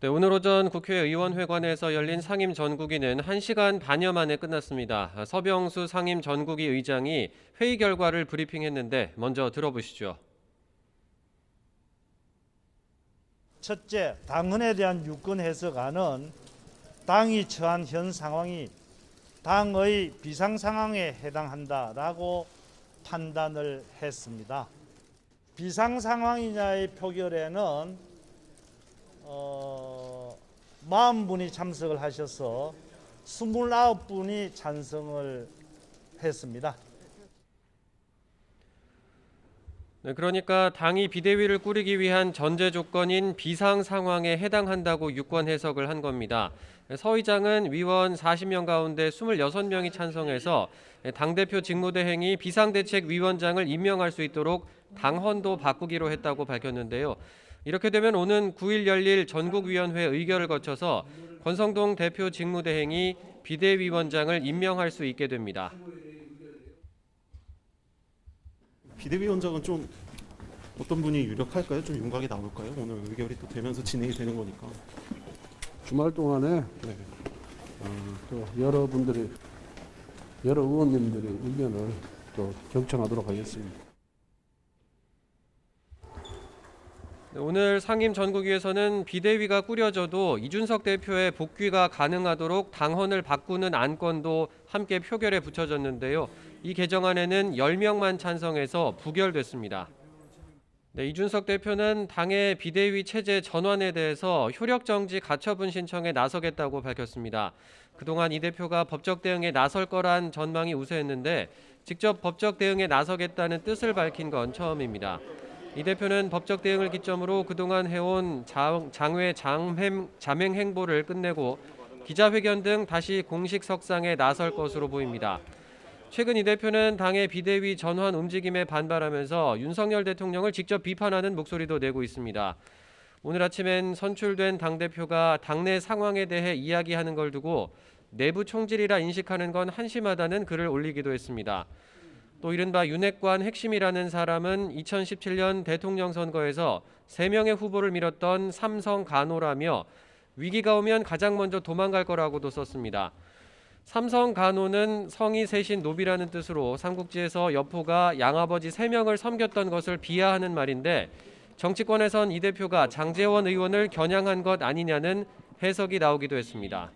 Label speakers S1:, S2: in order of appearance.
S1: 네, 오늘 오전 국회 의원회관에서 열린 상임 전국위는 1시간 반여 만에 끝났습니다. 서병수 상임 전국위 의장이 회의 결과를 브리핑했는데 먼저 들어보시죠.
S2: 첫째, 당헌에 대한 유권 해석안은 당이 처한 현 상황이 당의 비상 상황에 해당한다라고 판단을 했습니다. 비상 상황이냐의 표결에는 40분이 참석을 하셔서 29분이 찬성을 했습니다.
S1: 네, 그러니까 당이 비대위를 꾸리기 위한 전제 조건인 비상 상황에 해당한다고 유권 해석을 한 겁니다. 서 의장은 위원 40명 가운데 26명이 찬성해서 당대표 직무대행이 비상대책위원장을 임명할 수 있도록 당헌도 바꾸기로 했다고 밝혔는데요. 이렇게 되면 오는 9일 열릴 전국위원회 의결을 거쳐서 권성동 대표 직무대행이 비대위원장을 임명할 수 있게 됩니다.
S3: 비대위원장은 좀 어떤 분이 유력할까요? 좀 윤곽이 나올까요? 오늘 의결이 또 되면서 진행이 되는 거니까.
S4: 주말 동안에 또 여러 의원님들의 의견을 또 경청하도록 하겠습니다.
S1: 오늘 상임 전국위에서는 비대위가 꾸려져도 이준석 대표의 복귀가 가능하도록 당헌을 바꾸는 안건도 함께 표결에 붙여졌는데요. 이 개정안에는 10명만 찬성해서 부결됐습니다. 네, 이준석 대표는 당의 비대위 체제 전환에 대해서 효력정지 가처분 신청에 나서겠다고 밝혔습니다. 그동안 이 대표가 법적 대응에 나설 거란 전망이 우세했는데 직접 법적 대응에 나서겠다는 뜻을 밝힌 건 처음입니다. 이 대표는 법적 대응을 기점으로 그동안 해온 장외 자맹 행보를 끝내고 기자회견 등 다시 공식 석상에 나설 것으로 보입니다. 최근 이 대표는 당의 비대위 전환 움직임에 반발하면서 윤석열 대통령을 직접 비판하는 목소리도 내고 있습니다. 오늘 아침엔 선출된 당대표가 당내 상황에 대해 이야기하는 걸 두고 내부 총질이라 인식하는 건 한심하다는 글을 올리기도 했습니다. 또 이른바 윤핵관 핵심이라는 사람은 2017년 대통령 선거에서 3명의 후보를 밀었던 삼성 간호라며 위기가 오면 가장 먼저 도망갈 거라고도 썼습니다. 삼성 간호는 성이 셋인 노비라는 뜻으로 삼국지에서 여포가 양아버지 3명을 섬겼던 것을 비하하는 말인데 정치권에선 이 대표가 장제원 의원을 겨냥한 것 아니냐는 해석이 나오기도 했습니다.